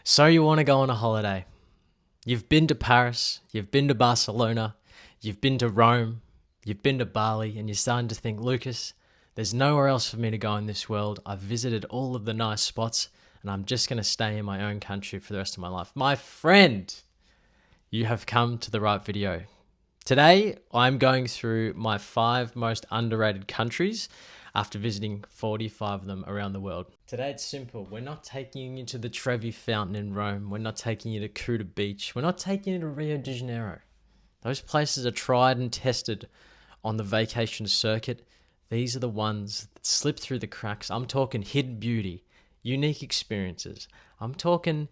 So you want to go on a holiday. You've been to Paris, you've been to Barcelona, you've been to Rome, you've been to Bali, and you're starting to think, Lucas, there's nowhere else for me to go in this world. I've visited all of the nice spots, and I'm just going to stay in my own country for the rest of my life. My friend, you have come to the right video. Today, I'm going through my 5 most underrated countries after visiting 45 of them around the world. Today, it's simple. We're not taking you to the Trevi Fountain in Rome. We're not taking you to Kuta Beach. We're not taking you to Rio de Janeiro. Those places are tried and tested on the vacation circuit. These are the ones that slip through the cracks. I'm talking hidden beauty, unique experiences. I'm talking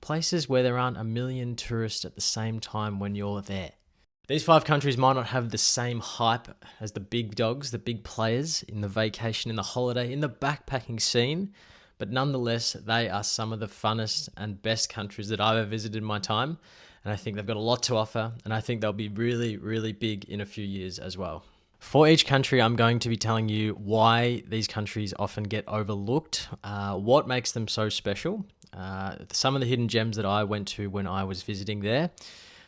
places where there aren't a million tourists at the same time when you're there. These 5 countries might not have the same hype as the big dogs, the big players in the vacation, in the holiday, in the backpacking scene, but nonetheless, they are some of the funnest and best countries that I've ever visited in my time, and I think they've got a lot to offer, and I think they'll be really, really big in a few years as well. For each country, I'm going to be telling you why these countries often get overlooked, what makes them so special, some of the hidden gems that I went to when I was visiting there,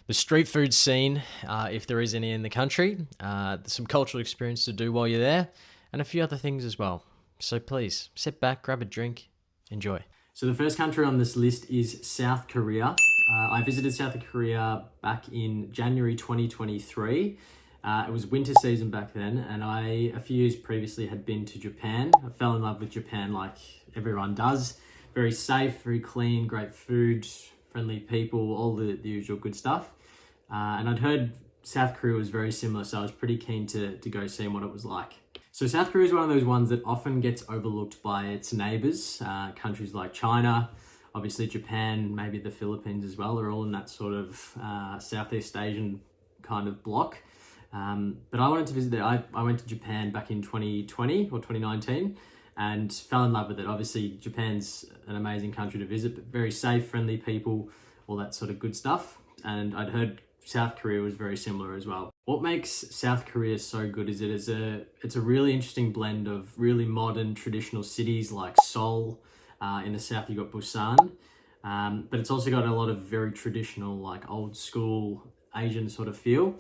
the street food scene, if there is any in the country, some cultural experience to do while you're there, and a few other things as well. So please, sit back, grab a drink, enjoy. So the first country on this list is South Korea. I visited South Korea back in January 2023. It was winter season back then, and I, a few years previously, had been to Japan. I fell in love with Japan like everyone does. Very safe, very clean, great food, friendly people, all the usual good stuff. And I'd heard South Korea was very similar, so I was pretty keen to go see what it was like. So South Korea is one of those ones that often gets overlooked by its neighbors, countries like China, obviously Japan, maybe the Philippines as well. They're all in that sort of Southeast Asian kind of block. But I wanted to visit there. I went to Japan back in 2020 or 2019 and fell in love with it. Obviously, Japan's an amazing country to visit, but very safe, friendly people, all that sort of good stuff. And I'd heard South Korea was very similar as well. What makes South Korea so good is it's a really interesting blend of really modern traditional cities like Seoul. In the south, you've got Busan. But it's also got a lot of very traditional, like old school Asian sort of feel.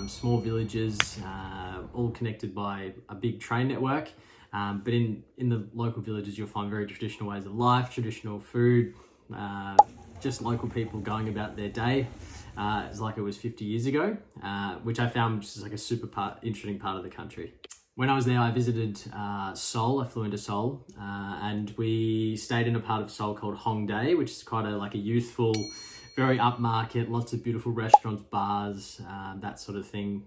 Small villages, all connected by a big train network. But in the local villages, you'll find very traditional ways of life, traditional food, just local people going about their day. It's like it was 50 years ago, which I found was just like a super interesting part of the country. When I was there, I visited Seoul. I flew into Seoul, and we stayed in a part of Seoul called Hongdae, which is quite like a youthful, very upmarket, lots of beautiful restaurants, bars, that sort of thing,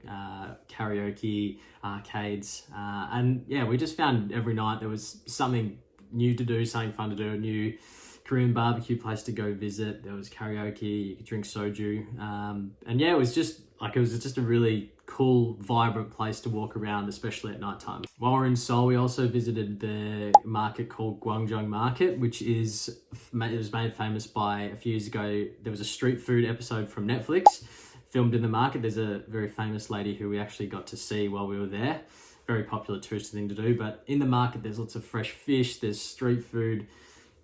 karaoke, arcades. And yeah, we just found every night there was something new to do, something fun to do, a new Korean barbecue place to go visit. There was karaoke, you could drink soju. And yeah, it was just a really cool, vibrant place to walk around, especially at night time. While we're in Seoul, we also visited the market called Gwangjang Market, which it was made famous by, a few years ago, there was a street food episode from Netflix filmed in the market. There's a very famous lady who we actually got to see while we were there. Very popular tourist thing to do, but in the market, there's lots of fresh fish, there's street food,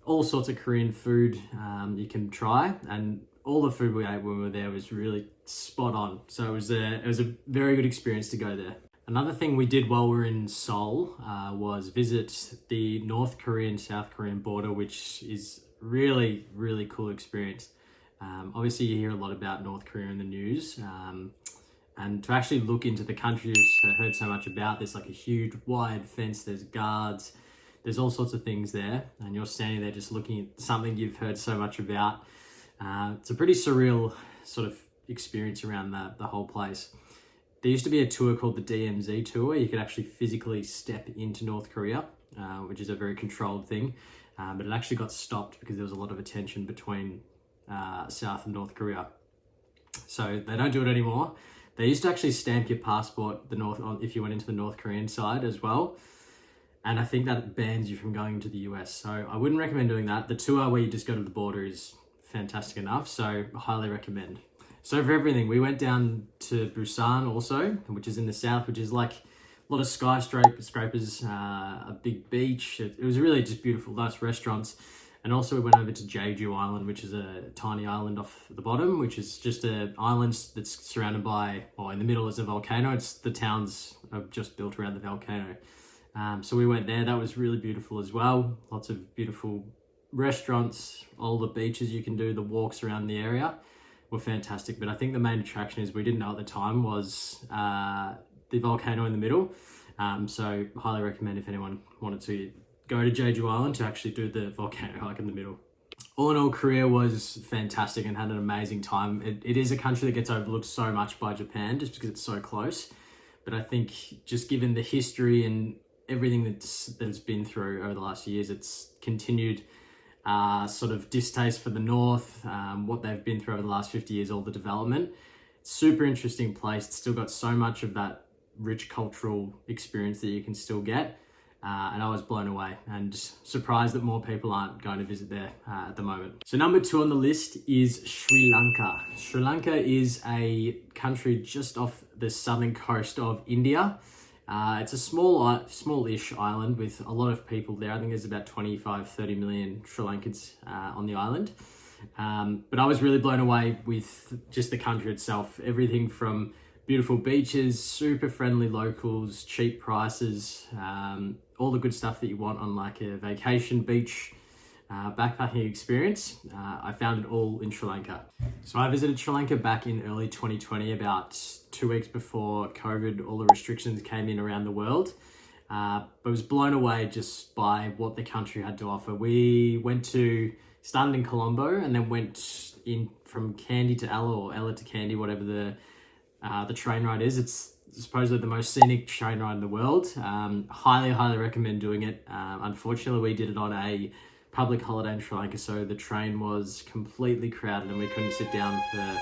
all sorts of Korean food you can try, and all the food we ate when we were there was really spot on. So it was a very good experience to go there. Another thing we did while we were in Seoul was visit the North Korean, South Korean border, which is really, really cool experience. Obviously, you hear a lot about North Korea in the news, and to actually look into the country you've heard so much about, there's like a huge wide fence, there's guards, there's all sorts of things there, and you're standing there just looking at something you've heard so much about. It's a pretty surreal sort of experience around the whole place. There used to be a tour called the DMZ tour. You could actually physically step into North Korea, which is a very controlled thing, but it actually got stopped because there was a lot of tension between South and North Korea. So they don't do it anymore. They used to actually stamp your passport if you went into the North Korean side as well. And I think that bans you from going into the US. So I wouldn't recommend doing that. The tour where you just go to the border is fantastic enough. So I highly recommend. So for everything, we went down to Busan also, which is in the south, which is like a lot of skyscrapers, a big beach. It was really just beautiful, nice restaurants. And also we went over to Jeju Island, which is a tiny island off the bottom, which is just an island that's surrounded by, or in the middle is a volcano. It's the towns are just built around the volcano. So we went there. That was really beautiful as well. Lots of beautiful restaurants, all the beaches you can do, the walks around the area were fantastic. But I think the main attraction is we didn't know at the time was the volcano in the middle. So highly recommend if anyone wanted to go to Jeju Island to actually do the volcano hike in the middle. All in all, Korea was fantastic and had an amazing time. It is a country that gets overlooked so much by Japan just because it's so close. But I think just given the history and everything that it's been through over the last few years, it's continued sort of distaste for the North, what they've been through over the last 50 years, all the development. Super interesting place. It's still got so much of that rich cultural experience that you can still get. And I was blown away and surprised that more people aren't going to visit there at the moment. So number 2 on the list is Sri Lanka. Sri Lanka is a country just off the southern coast of India. It's a smallish island with a lot of people there. I think there's about 25-30 million Sri Lankans on the island. But I was really blown away with just the country itself. Everything from beautiful beaches, super friendly locals, cheap prices, all the good stuff that you want on like a vacation beach backpacking experience. I found it all in Sri Lanka. So I visited Sri Lanka back in early 2020, about 2 weeks before COVID, all the restrictions came in around the world. But I was blown away just by what the country had to offer. We started in Colombo and then went in from Kandy to Ella, or Ella to Kandy, whatever the train ride is. It's supposedly the most scenic train ride in the world. Highly recommend doing it. Unfortunately, we did it on a public holiday in Sri Lanka, so the train was completely crowded and we couldn't sit down for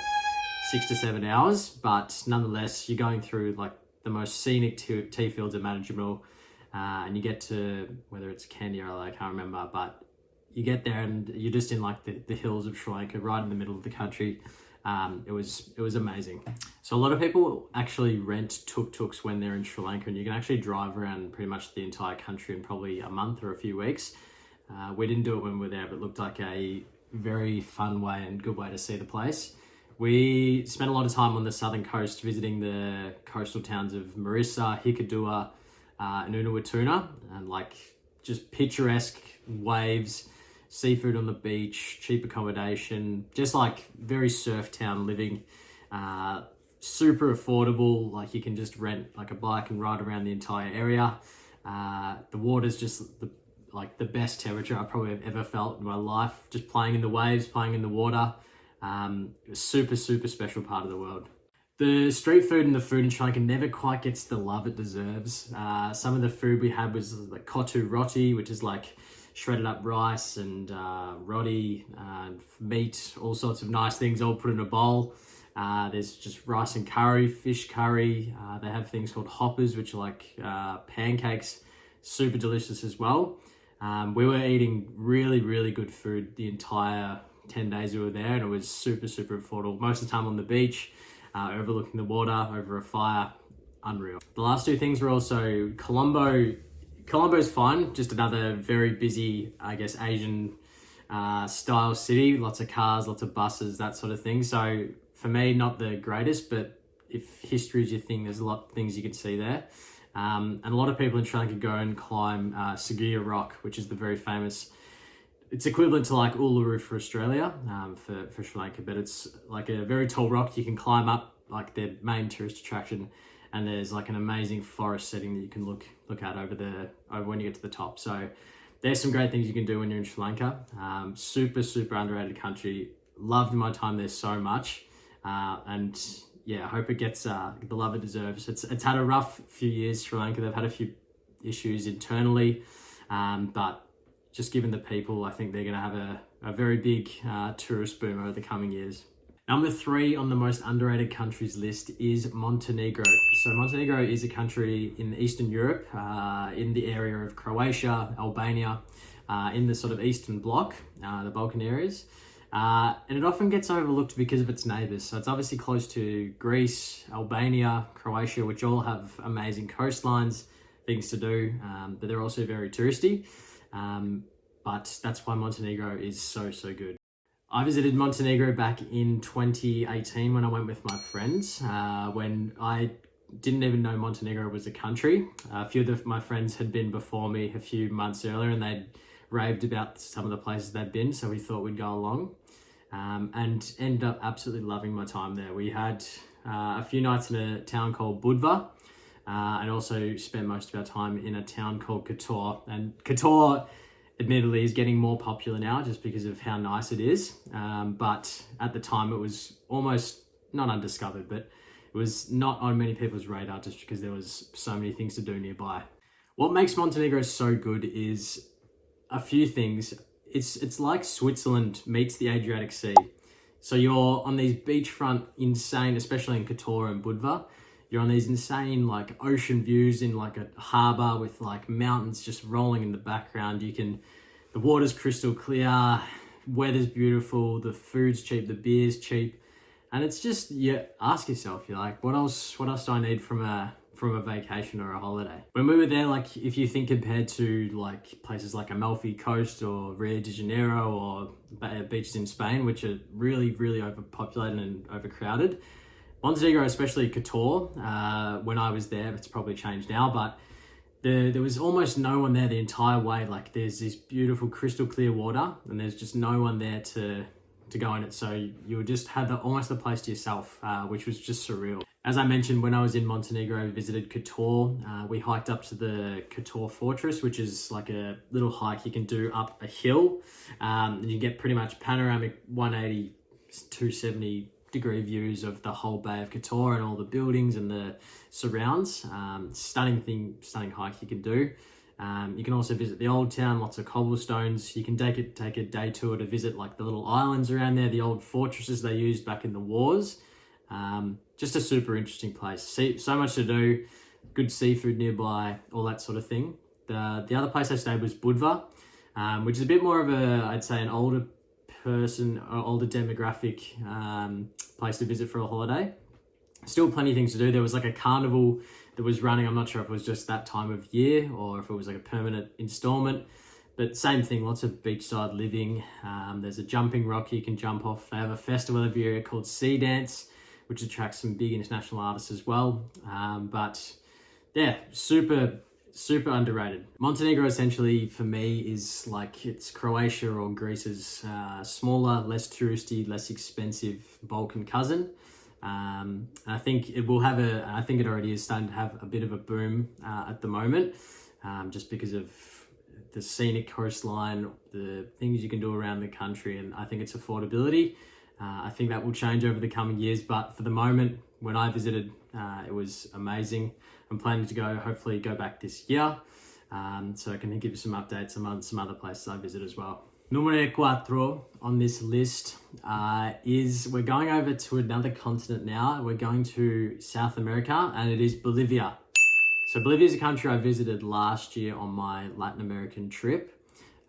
6 to 7 hours. But nonetheless, you're going through like the most scenic tea fields imaginable, and you get to, whether it's Kandy or I can't remember, but you get there and you're just in like the hills of Sri Lanka, right in the middle of the country. It was amazing. So a lot of people actually rent tuk-tuks when they're in Sri Lanka, and you can actually drive around pretty much the entire country in probably a month or a few weeks. We didn't do it when we were there, but it looked like a very fun way and good way to see the place. We spent a lot of time on the southern coast visiting the coastal towns of Marissa, Hikkaduwa, and Unawatuna, and like just picturesque waves, seafood on the beach, cheap accommodation, just like very surf town living, super affordable. Like you can just rent like a bike and ride around the entire area. The water's just the best temperature I probably have ever felt in my life, just playing in the waves, playing in the water. It was super special part of the world. The street food and the food in Sri Lanka never quite gets the love it deserves. Some of the food we had was like kotu roti, which is like shredded up rice and roti, meat, all sorts of nice things all put in a bowl. There's just rice and curry, fish curry. They have things called hoppers, which are like pancakes, super delicious as well. We were eating really good food the entire 10 days we were there, and it was super affordable. Most of the time on the beach, overlooking the water, over a fire, unreal. The last 2 things were also Colombo. Colombo's fine, just another very busy, I guess, Asian style city. Lots of cars, lots of buses, that sort of thing. So for me, not the greatest, but if history is your thing, there's a lot of things you can see there. And a lot of people in Sri Lanka go and climb Seguia Rock, which is the very famous, it's equivalent to like Uluru for Australia, for Sri Lanka, but it's like a very tall rock you can climb up, like their main tourist attraction. And there's like an amazing forest setting that you can look out over when you get to the top. So there's some great things you can do when you're in Sri Lanka. Super underrated country. Loved my time there so much. And yeah, I hope it gets the love it deserves. It's had a rough few years, Sri Lanka. They've had a few issues internally, but just given the people, I think they're going to have a very big tourist boom over the coming years. Number 3 on the most underrated countries list is Montenegro. So Montenegro is a country in Eastern Europe, in the area of Croatia, Albania, in the sort of Eastern Bloc, the Balkan areas. And it often gets overlooked because of its neighbours. So it's obviously close to Greece, Albania, Croatia, which all have amazing coastlines, things to do, but they're also very touristy. but that's why Montenegro is so, so good. I visited Montenegro back in 2018 when I went with my friends, when I didn't even know Montenegro was a country. A few of my friends had been before me a few months earlier, and they'd raved about some of the places they'd been, so we thought we'd go along, and ended up absolutely loving my time there. We had a few nights in a town called Budva, and also spent most of our time in a town called Kotor. And Kotor, admittedly, is getting more popular now just because of how nice it is. But at the time, it was almost not undiscovered, but it was not on many people's radar just because there was so many things to do nearby. What makes Montenegro so good is a few things. It's like Switzerland meets the Adriatic Sea. So you're on these beachfront, insane, especially in Kotor and Budva, you're on these insane like ocean views in like a harbour with like mountains just rolling in the background. The water's crystal clear, weather's beautiful, the food's cheap, the beer's cheap. And it's just, you ask yourself, you're like, what else do I need from a vacation or a holiday? When we were there, like if you think compared to like places like Amalfi Coast or Rio de Janeiro or beaches in Spain, which are really, really overpopulated and overcrowded, Montenegro, especially Kotor, when I was there, it's probably changed now, but there was almost no one there the entire way. Like there's this beautiful crystal clear water and there's just no one there to go in it. So you would just have almost the place to yourself, which was just surreal. As I mentioned, when I was in Montenegro, I visited Kotor. We hiked up to the Kotor Fortress, which is like a little hike you can do up a hill. And you get pretty much panoramic 180, 270 degree views of the whole Bay of Kotor and all the buildings and the surrounds. Stunning hike you can do. You can also visit the old town, lots of cobblestones. You can take a day tour to visit like the little islands around there, the old fortresses they used back in the wars. Just a super interesting place. So much to do, good seafood nearby, all that sort of thing. The other place I stayed was Budva, which is a bit more of I'd say an older person or older demographic place to visit for a holiday. Still plenty of things to do. There was like a carnival that was running. I'm not sure if it was just that time of year or if it was like a permanent installment, but same thing, lots of beachside living. There's a jumping rock you can jump off. They have a festival every year called Sea Dance, which attracts some big international artists as well. But yeah, super underrated. Montenegro essentially for me is like it's Croatia or Greece's smaller, less touristy, less expensive Balkan cousin. I think it will have I think it already is starting to have a bit of a boom at the moment, just because of the scenic coastline, the things you can do around the country, and I think its affordability. I think that will change over the coming years, but for the moment, when I visited, it was amazing. I'm planning to hopefully go back this year, so I can give you some updates on some other places I visit as well. Numero 4 on this list is we're going over to another continent now. We're going to South America, and it is Bolivia. So Bolivia is a country I visited last year on my Latin American trip,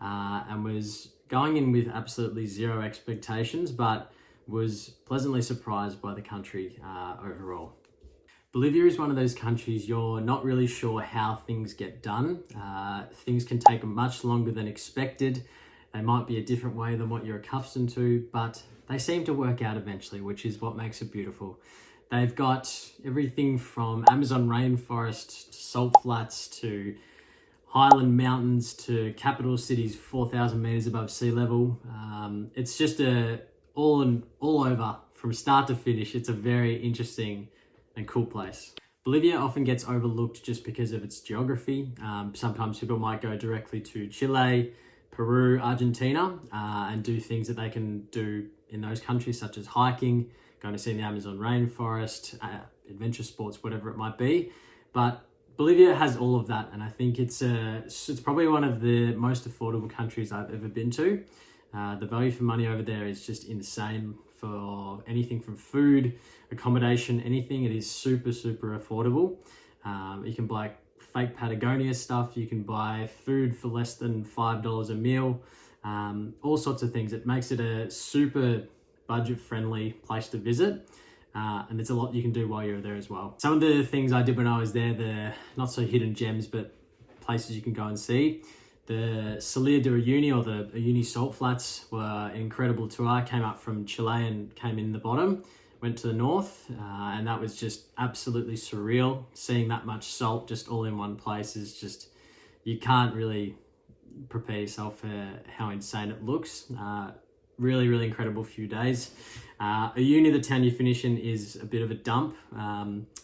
and was going in with absolutely zero expectations, but was pleasantly surprised by the country overall. Bolivia is one of those countries you're not really sure how things get done. Things can take much longer than expected. They might be a different way than what you're accustomed to, but they seem to work out eventually, which is what makes it beautiful. They've got everything from Amazon rainforest, to salt flats, to highland mountains, to capital cities 4,000 meters above sea level. It's just all over from start to finish. It's a very interesting and cool place. Bolivia often gets overlooked just because of its geography. Sometimes people might go directly to Chile, Peru, Argentina, and do things that they can do in those countries, such as hiking, going to see the Amazon rainforest, adventure sports, whatever it might be. But Bolivia has all of that, and I think it's probably one of the most affordable countries I've ever been to. The value for money over there is just insane for anything from food, accommodation, anything. It is super affordable. You can buy fake Patagonia stuff. You can buy food for less than $5 a meal. All sorts of things. It makes it a super budget-friendly place to visit. And there's a lot you can do while you're there as well. Some of the things I did when I was there, the not so hidden gems, but places you can go and see. The Salir de Uyuni, or the Uyuni Salt Flats, were an incredible tour. I came up from Chile and came in the bottom, went to the north, and that was just absolutely surreal. Seeing that much salt just all in one place is just, you can't really prepare yourself for how insane it looks. Really, really incredible few days. Uyuni, the town you finish in, is a bit of a dump,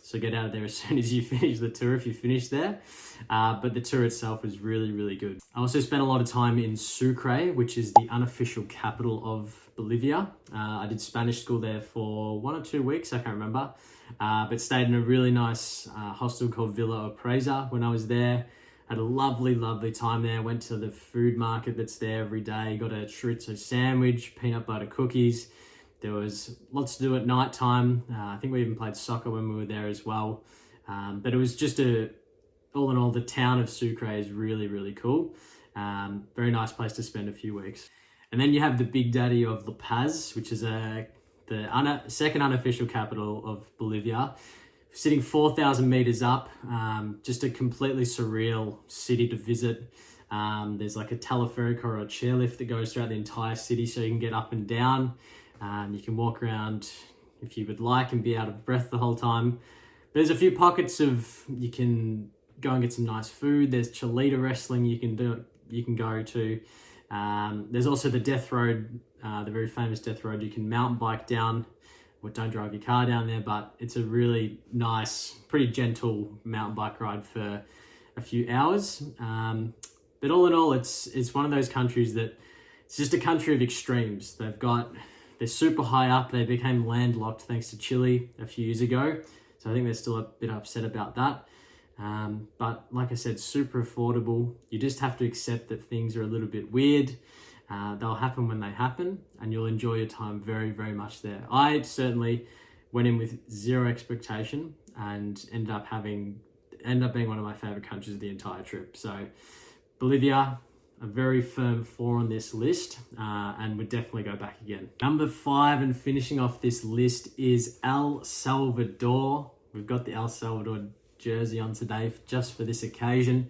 so get out of there as soon as you finish the tour if you finish there. But the tour itself was really, really good. I also spent a lot of time in Sucre, which is the unofficial capital of Bolivia. I did Spanish school there for 1 or 2 weeks, I can't remember, but stayed in a really nice hostel called Villa Opresa when I was there. Had a lovely, lovely time there. Went to the food market that's there every day. Got a chorizo sandwich, peanut butter cookies. There was lots to do at night time. I think we even played soccer when we were there as well. But it was just all in all, the town of Sucre is really, really cool. Very nice place to spend a few weeks. And then you have the big daddy of La Paz, which is the second unofficial capital of Bolivia. Sitting 4,000 meters up, just a completely surreal city to visit. There's like a teleferic or a chairlift that goes throughout the entire city, so you can get up and down. You can walk around if you would like and be out of breath the whole time. There's a few pockets of, you can go and get some nice food. There's Cholita wrestling you can go to. There's also the Death Road, the very famous Death Road. You can mountain bike down. Well, don't drive your car down there, but it's a really nice, pretty gentle mountain bike ride for a few hours. But all in all, it's one of those countries that it's just a country of extremes. They're super high up. They became landlocked thanks to Chile a few years ago. So I think they're still a bit upset about that. But like I said, super affordable. You just have to accept that things are a little bit weird. They'll happen when they happen, and you'll enjoy your time very, very much there. I certainly went in with zero expectation and ended up being one of my favorite countries of the entire trip. So Bolivia, a very firm 4 on this list, and would definitely go back again. Number 5, and finishing off this list, is El Salvador. We've got the El Salvador jersey on today just for this occasion.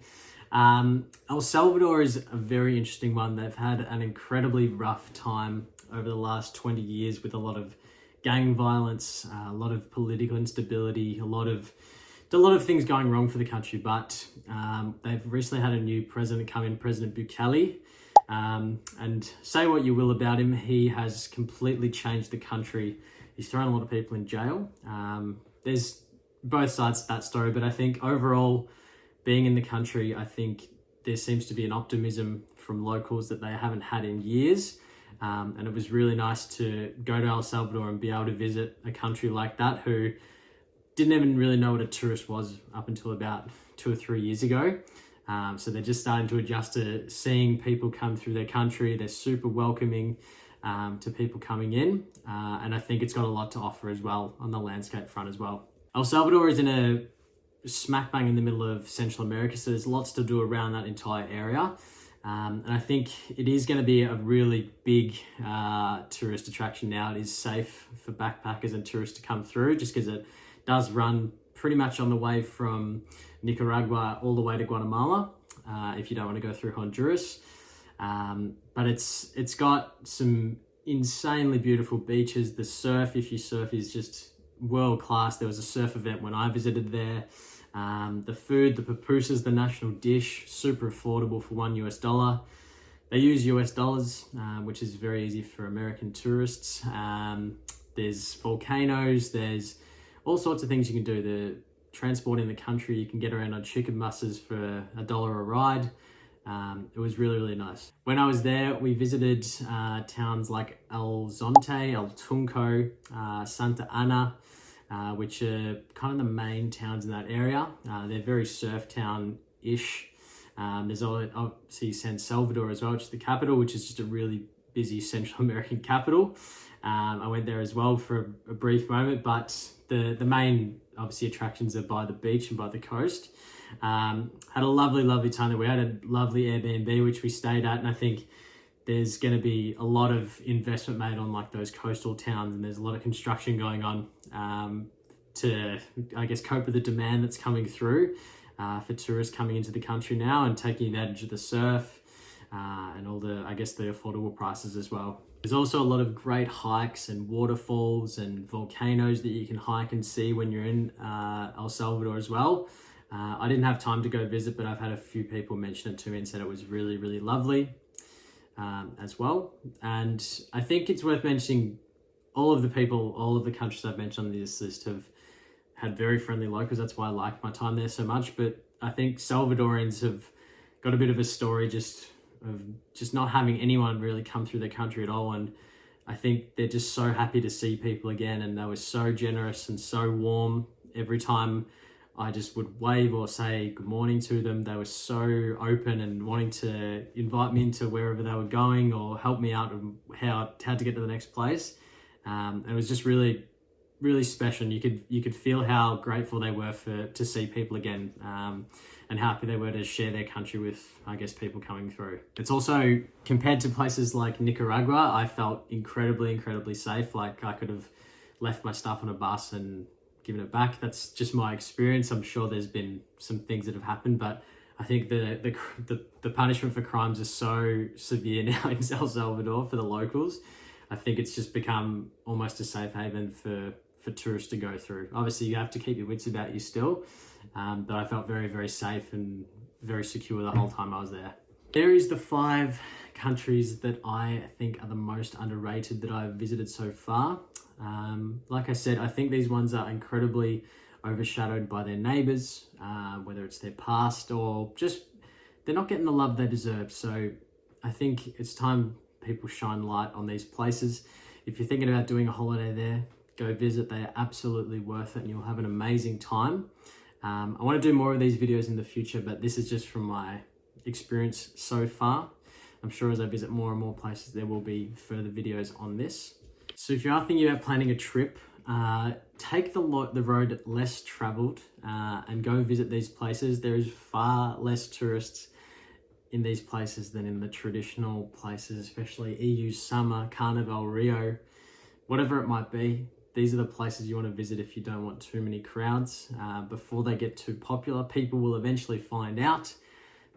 El Salvador is a very interesting one. They've had an incredibly rough time over the last 20 years with a lot of gang violence, a lot of political instability, a lot of things going wrong for the country. But they've recently had a new president come in, President Bukele. And say what you will about him, he has completely changed the country. He's thrown a lot of people in jail. There's both sides to that story, but I think overall, being in the country, I think there seems to be an optimism from locals that they haven't had in years. And it was really nice to go to El Salvador and be able to visit a country like that, who didn't even really know what a tourist was up until about 2 or 3 years ago. So they're just starting to adjust to seeing people come through their country. They're super welcoming to people coming in. And I think it's got a lot to offer as well on the landscape front as well. El Salvador is in a smack bang in the middle of Central America, so there's lots to do around that entire area. And I think it is going to be a really big tourist attraction now. It is safe for backpackers and tourists to come through, just because it does run pretty much on the way from Nicaragua all the way to Guatemala, if you don't want to go through Honduras. But it's got some insanely beautiful beaches. The surf, if you surf, is just world class. There was a surf event when I visited there. The food, the pupusas, the national dish, super affordable for $1. They use US dollars, which is very easy for American tourists. There's volcanoes, there's all sorts of things you can do. The transport in the country, you can get around on chicken buses for $1 a ride. It was really, really nice. When I was there, we visited towns like El Zonte, El Tunco, Santa Ana, which are kind of the main towns in that area. They're very surf town-ish. There's obviously San Salvador as well, which is the capital, which is just a really busy Central American capital. I went there as well for a brief moment, but the main, obviously, attractions are by the beach and by the coast. Had a lovely, lovely time there. We had a lovely Airbnb, which we stayed at, and I think there's going to be a lot of investment made on like those coastal towns, and there's a lot of construction going on to, I guess, cope with the demand that's coming through for tourists coming into the country now and taking advantage of the surf. and all the, I guess, the affordable prices as well. There's also a lot of great hikes and waterfalls and volcanoes that you can hike and see when you're in El Salvador as well. I didn't have time to go visit, but I've had a few people mention it to me and said it was really, really lovely as well. And I think it's worth mentioning all of the countries I've mentioned on this list have had very friendly locals. That's why I liked my time there so much. But I think Salvadorians have got a bit of a story of just not having anyone really come through the country at all. And I think they're just so happy to see people again. And they were so generous and so warm. Every time I just would wave or say good morning to them, they were so open and wanting to invite me into wherever they were going or help me out and how to get to the next place. It was just really, really special. And you could feel how grateful they were to see people again, and how happy they were to share their country with, I guess, people coming through. It's also, compared to places like Nicaragua, I felt incredibly, incredibly safe. Like I could have left my stuff on a bus and given it back. That's just my experience. I'm sure there's been some things that have happened, but I think the punishment for crimes is so severe now in El Salvador for the locals. I think it's just become almost a safe haven for tourists to go through. Obviously, you have to keep your wits about you still, but I felt very, very safe and very secure the whole time I was there. There is the 5 countries that I think are the most underrated that I've visited so far. Like I said, I think these ones are incredibly overshadowed by their neighbors, whether it's their past or just they're not getting the love they deserve. So I think it's time people shine light on these places. If you're thinking about doing a holiday there, go visit. They are absolutely worth it and you'll have an amazing time. I want to do more of these videos in the future, but this is just from my experience so far. I'm sure as I visit more and more places, there will be further videos on this. So if you are thinking about planning a trip, take the road less traveled and go visit these places. There is far less tourists in these places than in the traditional places, especially EU Summer, Carnival, Rio, whatever it might be. These are the places you want to visit if you don't want too many crowds. Before they get too popular, people will eventually find out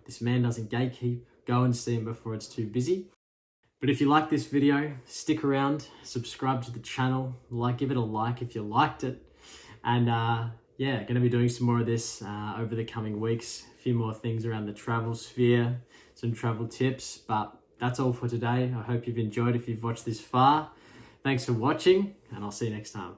this man doesn't gatekeep. Go and see him before it's too busy. But if you like this video, stick around, subscribe to the channel, give it a like if you liked it. And yeah, going to be doing some more of this over the coming weeks. A few more things around the travel sphere, some travel tips. But that's all for today. I hope you've enjoyed if you've watched this far. Thanks for watching, and I'll see you next time.